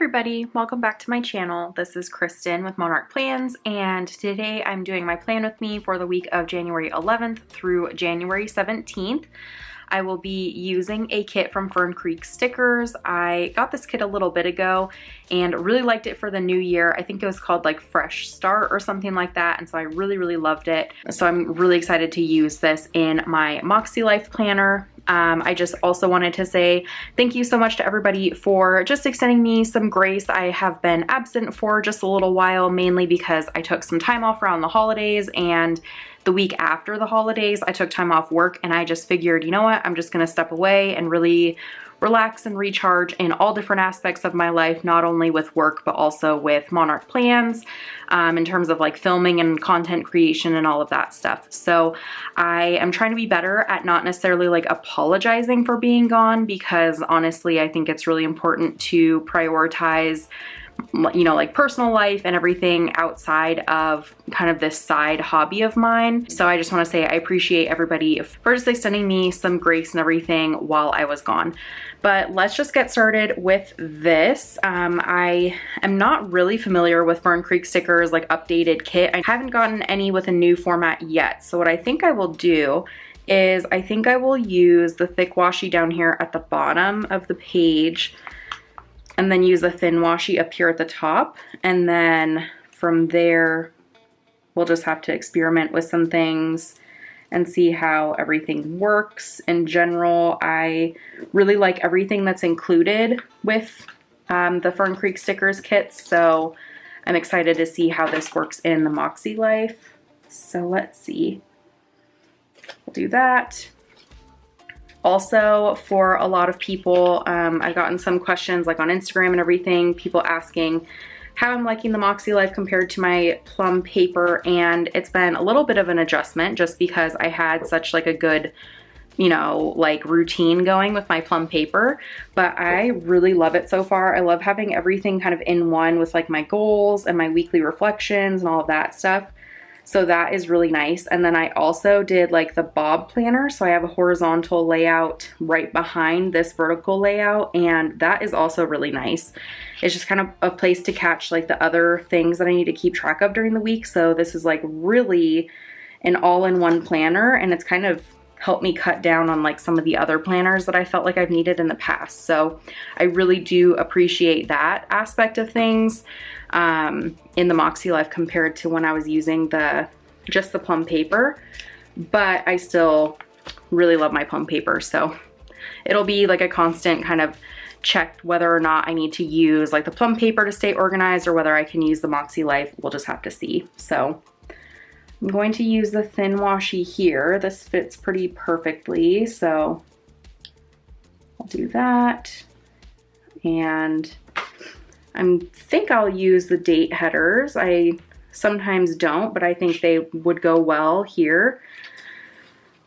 everybody, welcome back to my channel. This is Kristen with Monarch Plans, and today I'm doing my plan with me for the week of January 11th through January 17th. I will be using a kit from Fern Stickers. I got this kit a little bit ago and really liked it for the new year. I think it was called like Fresh Start or something like that, and so I really loved it. So I'm really excited to use this in my Moxie Life planner. I just also wanted to say thank you so much to everybody for just extending me some grace. I have been absent for just a little while, mainly because I took some time off around the holidays, and the week after the holidays I took time off work, and I just figured, you know what, I'm just gonna step away and really relax and recharge in all different aspects of my life, not only with work but also with Monarch Plans, in terms of like filming and content creation and all of that stuff. So I am trying to be better at not necessarily like apologizing for being gone, because honestly I think it's really important to prioritize, you know, like personal life and everything outside of kind of this side hobby of mine. So I just want to say I appreciate everybody for just extending me some grace and everything while I was gone. But let's just get started with this. I am not really familiar with Fern Stickers like updated kit. I haven't gotten any with a new format yet. So what I think I will do is I think I will use the thick washi down here at the bottom of the page, and then use a thin washi up here at the top. And then from there, we'll just have to experiment with some things and see how everything works. In general, I really like everything that's included with the Fern Stickers kits, so I'm excited to see how this works in the Moxie Life. So let's see. We'll do that. Also, for a lot of people, I've gotten some questions like on Instagram and everything, people asking how I'm liking the Moxie Life compared to my plum paper, and it's been a little bit of an adjustment just because I had such like a good, you know, like routine going with my plum paper, but I really love it so far. I love having everything kind of in one with like my goals and my weekly reflections and all of that stuff. So that is really nice. And then I also did like the bob planner. So I have a horizontal layout right behind this vertical layout, and that is also really nice. It's just kind of a place to catch like the other things that I need to keep track of during the week. So this is like really an all-in-one planner, and it's kind of helped me cut down on like some of the other planners that I felt like I've needed in the past. So I really do appreciate that aspect of things in the Moxie Life compared to when I was using just the plum paper. But I still really love my plum paper, so it'll be like a constant kind of check whether or not I need to use like the plum paper to stay organized or whether I can use the Moxie Life. We'll just have to see. So I'm going to use the thin washi here. This fits pretty perfectly, so I'll do that. And I think I'll use the date headers. I sometimes don't, but I think they would go well here.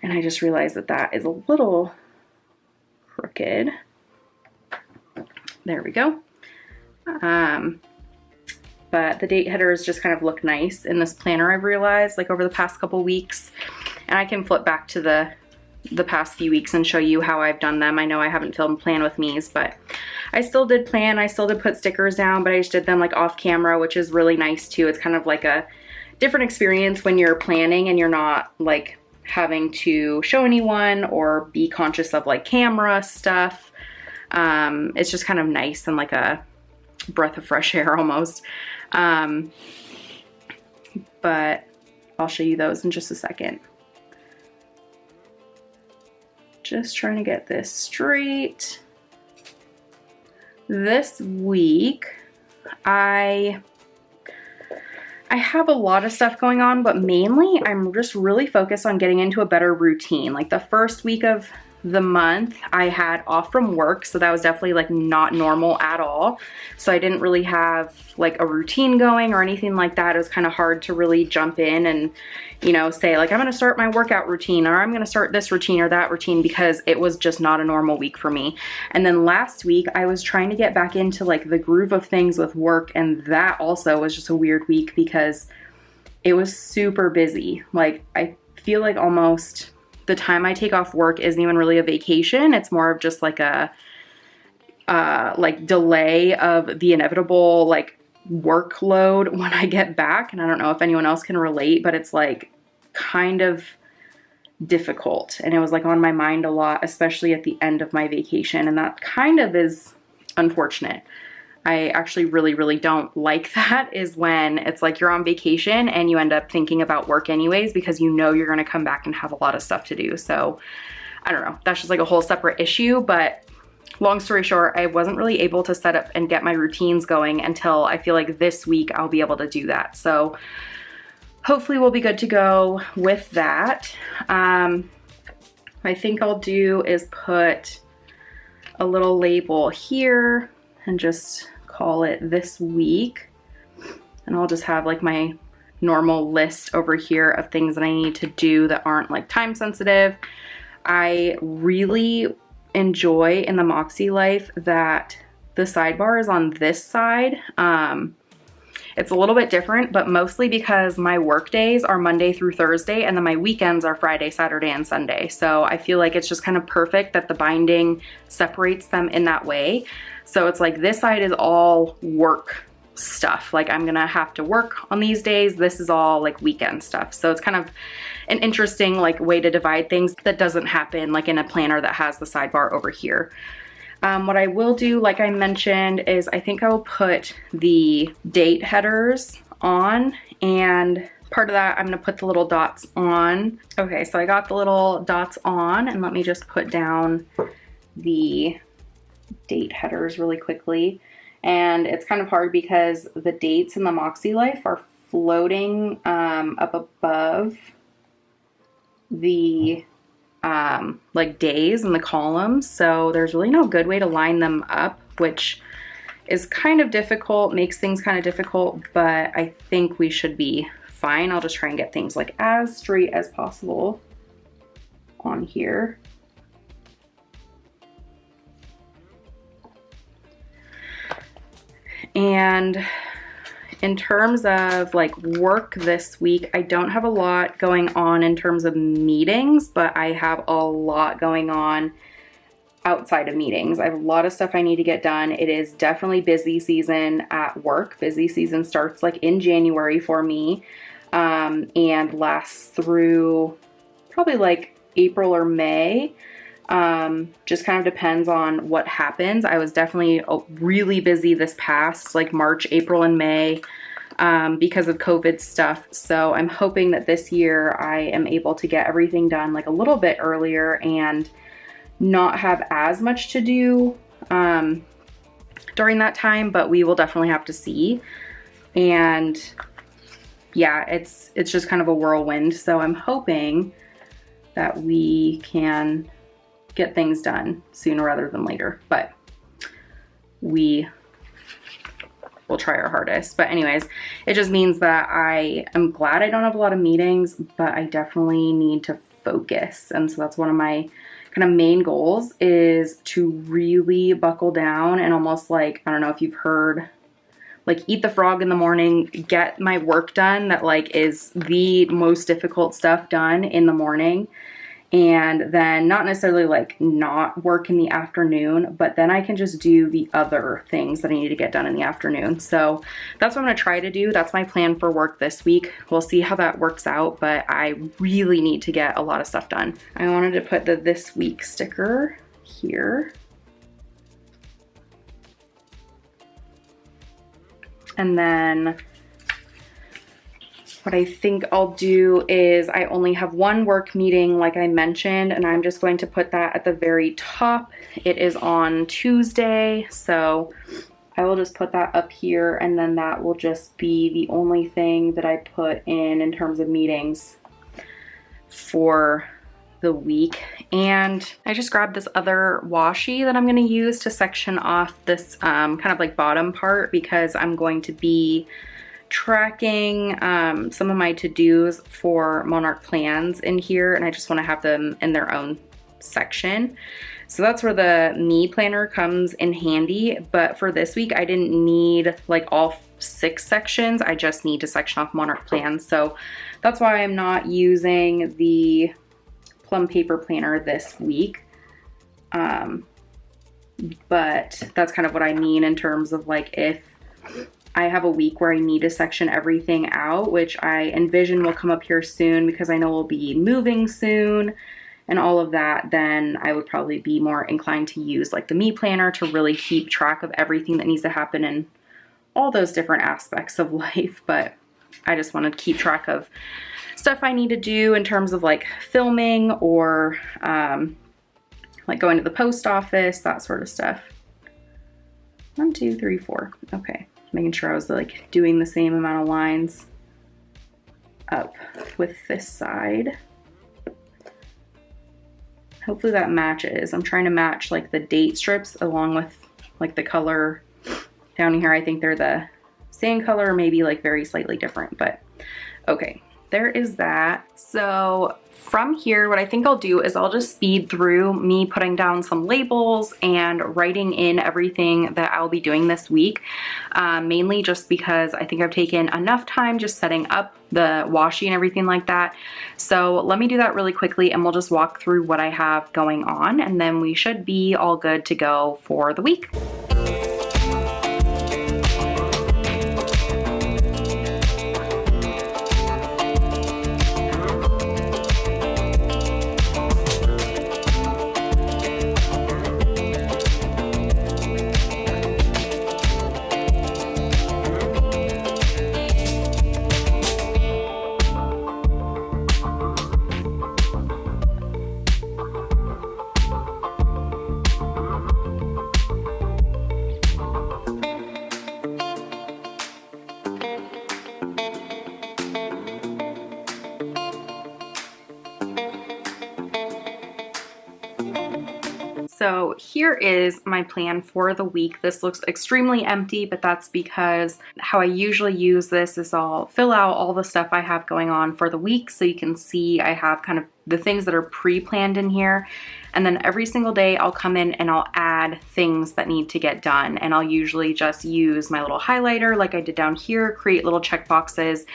And I just realized that that is a little crooked. There we go. But the date headers just kind of look nice in this planner, I've realized, like over the past couple weeks. And I can flip back to the past few weeks and show you how I've done them. I know I haven't filmed plan with me's, but I still did plan. I still did put stickers down, but I just did them like off camera, which is really nice too. It's kind of like a different experience when you're planning and you're not like having to show anyone or be conscious of like camera stuff. It's just kind of nice and like a breath of fresh air almost. But I'll show you those in just a second. Just trying to get this straight. This week, I have a lot of stuff going on, but mainly I'm just really focused on getting into a better routine. Like the first week of the month I had off from work, so that was definitely like not normal at all. So I didn't really have like a routine going or anything like that. It was kind of hard to really jump in and, you know, say like I'm gonna start my workout routine or I'm gonna start this routine or that routine, because it was just not a normal week for me. And then last week I was trying to get back into like the groove of things with work, and that also was just a weird week because it was super busy. Like I feel like almost the time I take off work isn't even really a vacation. It's more of just like a like delay of the inevitable like workload when I get back. And I don't know if anyone else can relate, but it's like kind of difficult. And it was like on my mind a lot, especially at the end of my vacation. And that kind of is unfortunate. I actually really don't like that, is when it's like you're on vacation and you end up thinking about work anyways, because you know you're going to come back and have a lot of stuff to do. So I don't know, that's just like a whole separate issue. But long story short, I wasn't really able to set up and get my routines going until I feel like this week I'll be able to do that. So hopefully we'll be good to go with that. I think I'll do is put a little label here and just call it this week. And I'll just have like my normal list over here of things that I need to do that aren't like time sensitive. I really enjoy in the Moxie Life that the sidebar is on this side. It's a little bit different, but mostly because my work days are Monday through Thursday, and then my weekends are Friday, Saturday, and Sunday. So I feel like it's just kind of perfect that the binding separates them in that way. So it's like this side is all work stuff. Like I'm gonna have to work on these days. This is all like weekend stuff. So it's kind of an interesting like way to divide things that doesn't happen like in a planner that has the sidebar over here. What I will do, like I mentioned, is I think I will put the date headers on, and part of that I'm gonna put the little dots on. Okay, so I got the little dots on, and let me just put down the date headers really quickly. And it's kind of hard because the dates in the Moxie Life are floating up above the like days in the columns, so there's really no good way to line them up, which is kind of difficult, makes things kind of difficult, but I think we should be fine. I'll just try and get things like as straight as possible on here. And in terms of like work this week, I don't have a lot going on in terms of meetings, but I have a lot going on outside of meetings. I have a lot of stuff I need to get done. It is definitely busy season at work. Busy season starts like in January for me, and lasts through probably like April or May. Just kind of depends on what happens. I was definitely really busy this past like March, April, and May because of COVID stuff. So I'm hoping that this year I am able to get everything done like a little bit earlier and not have as much to do during that time, but we will definitely have to see. And yeah, it's just kind of a whirlwind. So I'm hoping that we can get things done sooner rather than later, but we will try our hardest. But anyways, it just means that I am glad I don't have a lot of meetings, but I definitely need to focus. And so that's one of my kind of main goals, is to really buckle down and almost like, I don't know if you've heard, like eat the frog in the morning, get my work done that like is the most difficult stuff done in the morning. And then not necessarily like not work in the afternoon, but then I can just do the other things that I need to get done in the afternoon. So that's what I'm gonna try to do. That's my plan for work this week. We'll see how that works out, but I really need to get a lot of stuff done. I wanted to put the this week sticker here. And then what I think I'll do is I only have one work meeting, like I mentioned, and I'm just going to put that at the very top. It is on Tuesday, so I will just put that up here, and then that will just be the only thing that I put in terms of meetings for the week. And I just grabbed this other washi that I'm going to use to section off this kind of like bottom part, because I'm going to be tracking some of my to-dos for Monarch plans in here, and I just want to have them in their own section. So that's where the me planner comes in handy. But for this week, I didn't need like all 6 sections. I just need to section off Monarch plans. So that's why I'm not using the plum paper planner this week. but that's kind of what I mean in terms of like if I have a week where I need to section everything out, which I envision will come up here soon because I know we'll be moving soon and all of that, then I would probably be more inclined to use like the Me Planner to really keep track of everything that needs to happen in all those different aspects of life. But I just want to keep track of stuff I need to do in terms of like filming or like going to the post office, that sort of stuff. 1, 2, 3, 4. Okay. Making sure I was like doing the same amount of lines up with this side. Hopefully that matches. I'm trying to match like the date strips along with like the color down here. I think they're the same color, maybe like very slightly different, but okay. There is that. So from here, what I think I'll do is I'll just speed through me putting down some labels and writing in everything that I'll be doing this week, mainly just because I think I've taken enough time just setting up the washi and everything like that. So let me do that really quickly and we'll just walk through what I have going on, and then we should be all good to go for the week. So here is my plan for the week. This looks extremely empty, but that's because how I usually use this is I'll fill out all the stuff I have going on for the week. So you can see I have kind of the things that are pre-planned in here. And then every single day I'll come in and I'll add things that need to get done. And I'll usually just use my little highlighter like I did down here, create little check boxes.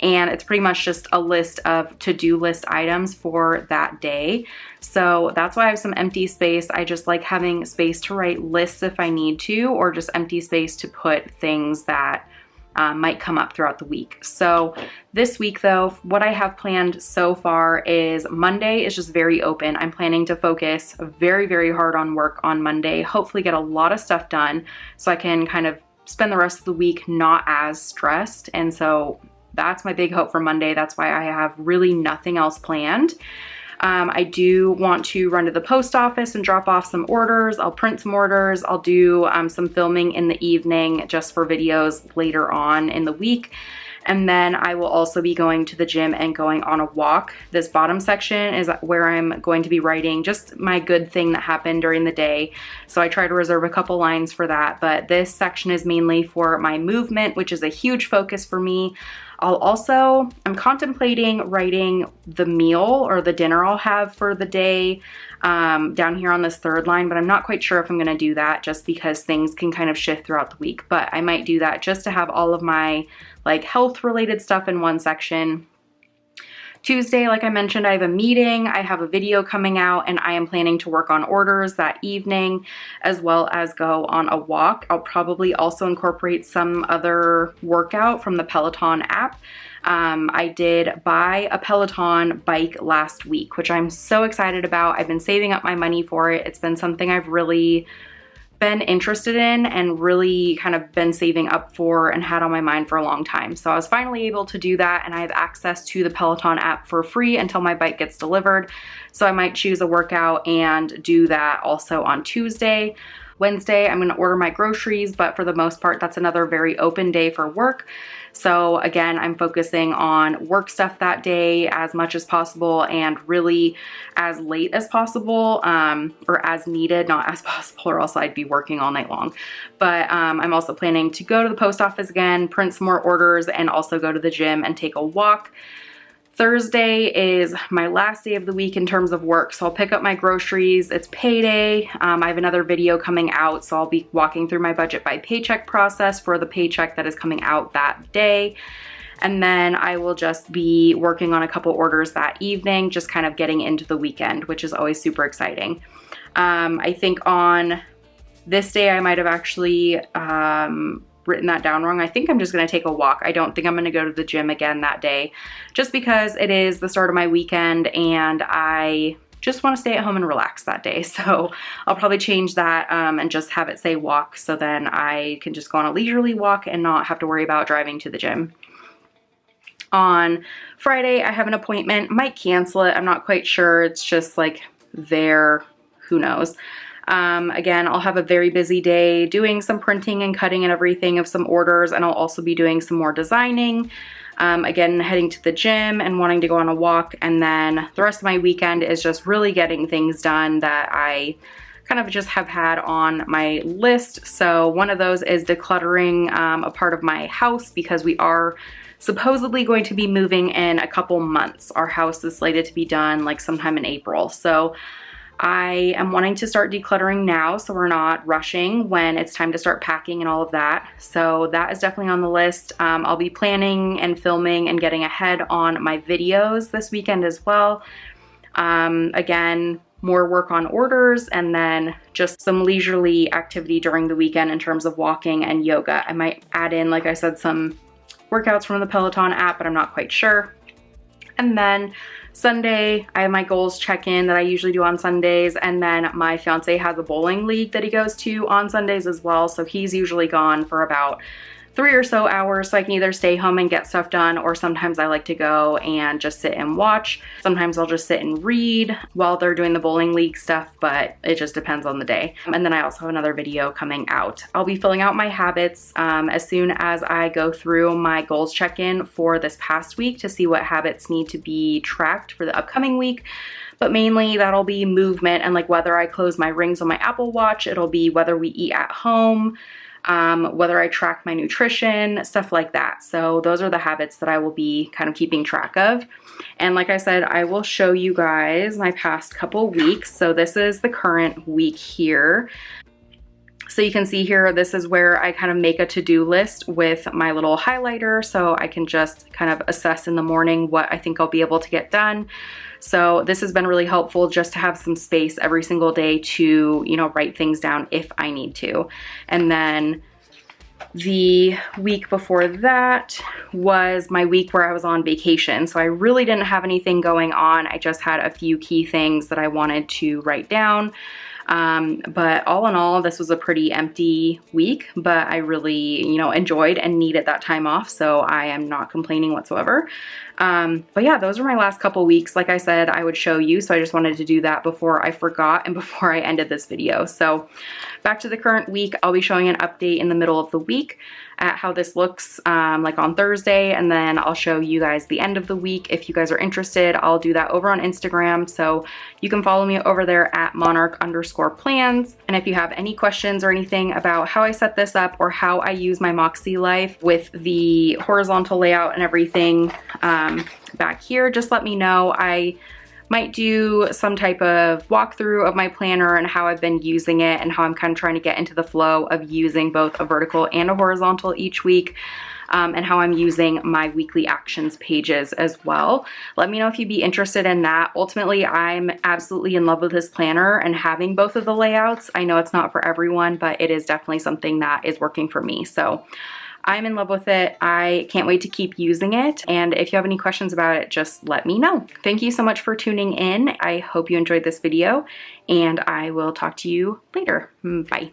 And it's pretty much just a list of to-do list items for that day. So that's why I have some empty space. I just like having space to write lists if I need to, or just empty space to put things that might come up throughout the week. So this week though, what I have planned so far is Monday is just very open. I'm planning to focus very, very hard on work on Monday, hopefully get a lot of stuff done so I can kind of spend the rest of the week not as stressed. And so that's my big hope for Monday. That's why I have really nothing else planned. I do want to run to the post office and drop off some orders. I'll print some orders. I'll do some filming in the evening just for videos later on in the week. And then I will also be going to the gym and going on a walk. This bottom section is where I'm going to be writing just my good thing that happened during the day. So I try to reserve a couple lines for that. But this section is mainly for my movement, which is a huge focus for me. I'm contemplating writing the meal or the dinner I'll have for the day down here on this third line, but I'm not quite sure if I'm gonna do that just because things can kind of shift throughout the week. But I might do that just to have all of my like health related stuff in one section. Tuesday, like I mentioned, I have a meeting, I have a video coming out, and I am planning to work on orders that evening as well as go on a walk. I'll probably also incorporate some other workout from the Peloton app. I did buy a Peloton bike last week, which I'm so excited about. I've been saving up my money for it. It's been something I've really been interested in and really kind of been saving up for and had on my mind for a long time. So I was finally able to do that, and I have access to the Peloton app for free until my bike gets delivered. So I might choose a workout and do that also on Tuesday. Wednesday, I'm gonna order my groceries, but for the most part, that's another very open day for work. So again, I'm focusing on work stuff that day as much as possible and really as late as possible, or as needed, not as possible, or else I'd be working all night long. But I'm also planning to go to the post office again, print some more orders, and also go to the gym and take a walk. Thursday is my last day of the week in terms of work, so I'll pick up my groceries. It's payday. I have another video coming out, so I'll be walking through my budget by paycheck process for the paycheck that is coming out that day. And then I will just be working on a couple orders that evening, just kind of getting into the weekend, which is always super exciting. I think on This day I might have actually written that down wrong. I think I'm just gonna take a walk. I don't think I'm gonna go to the gym again that day, just because it is the start of my weekend and I just want to stay at home and relax that day. So I'll probably change that and just have it say walk, so then I can just go on a leisurely walk and not have to worry about driving to the gym. On Friday, I have an appointment. Might cancel it. I'm not quite sure. It's just like there, who knows. Again, I'll have a very busy day doing some printing and cutting and everything of some orders, and I'll also be doing some more designing. Again, heading to the gym and wanting to go on a walk, and then the rest of my weekend is just really getting things done that I kind of just have had on my list. So one of those is decluttering a part of my house, because we are supposedly going to be moving in a couple months. Our house is slated to be done like sometime in April. So I am wanting to start decluttering now, so we're not rushing when it's time to start packing and all of that. So that is definitely on the list. I'll be planning and filming and getting ahead on my videos this weekend as well. Again, more work on orders, and then just some leisurely activity during the weekend in terms of walking and yoga. I might add in, like I said, some workouts from the Peloton app, but I'm not quite sure. And then Sunday, I have my goals check-in that I usually do on Sundays, and then my fiance has a bowling league that he goes to on Sundays as well, so he's usually gone for about 3 or so hours, so I can either stay home and get stuff done, or sometimes I like to go and just sit and watch. Sometimes I'll just sit and read while they're doing the bowling league stuff, but it just depends on the day. And then I also have another video coming out. I'll be filling out my habits as soon as I go through my goals check-in for this past week to see what habits need to be tracked for the upcoming week. But mainly that'll be movement and like whether I close my rings on my Apple Watch. It'll be whether we eat at home, whether I track my nutrition, stuff like that. So those are the habits that I will be kind of keeping track of. And like I said, I will show you guys my past couple weeks. So this is the current week here. So you can see here, this is where I kind of make a to-do list with my little highlighter, so I can just kind of assess in the morning what I think I'll be able to get done. So this has been really helpful just to have some space every single day to, you know, write things down if I need to. And then the week before that was my week where I was on vacation. So I really didn't have anything going on. I just had a few key things that I wanted to write down. But all in all, this was a pretty empty week, but I really, you know, enjoyed and needed that time off. So I am not complaining whatsoever. But yeah, those were my last couple weeks. Like I said, I would show you. So I just wanted to do that before I forgot and before I ended this video. So back to the current week, I'll be showing an update in the middle of the week at how this looks like on Thursday, and then I'll show you guys the end of the week. If you guys are interested, I'll do that over on Instagram, so you can follow me over there at monarch_plans. And if you have any questions or anything about how I set this up or how I use my Moxie Life with the horizontal layout and everything back here, just let me know. I might do some type of walkthrough of my planner and how I've been using it and how I'm kind of trying to get into the flow of using both a vertical and a horizontal each week, and how I'm using my weekly actions pages as well. Let me know if you'd be interested in that. Ultimately, I'm absolutely in love with this planner and having both of the layouts. I know it's not for everyone, but it is definitely something that is working for me. So I'm in love with it. I can't wait to keep using it. And if you have any questions about it, just let me know. Thank you so much for tuning in. I hope you enjoyed this video, and I will talk to you later. Bye.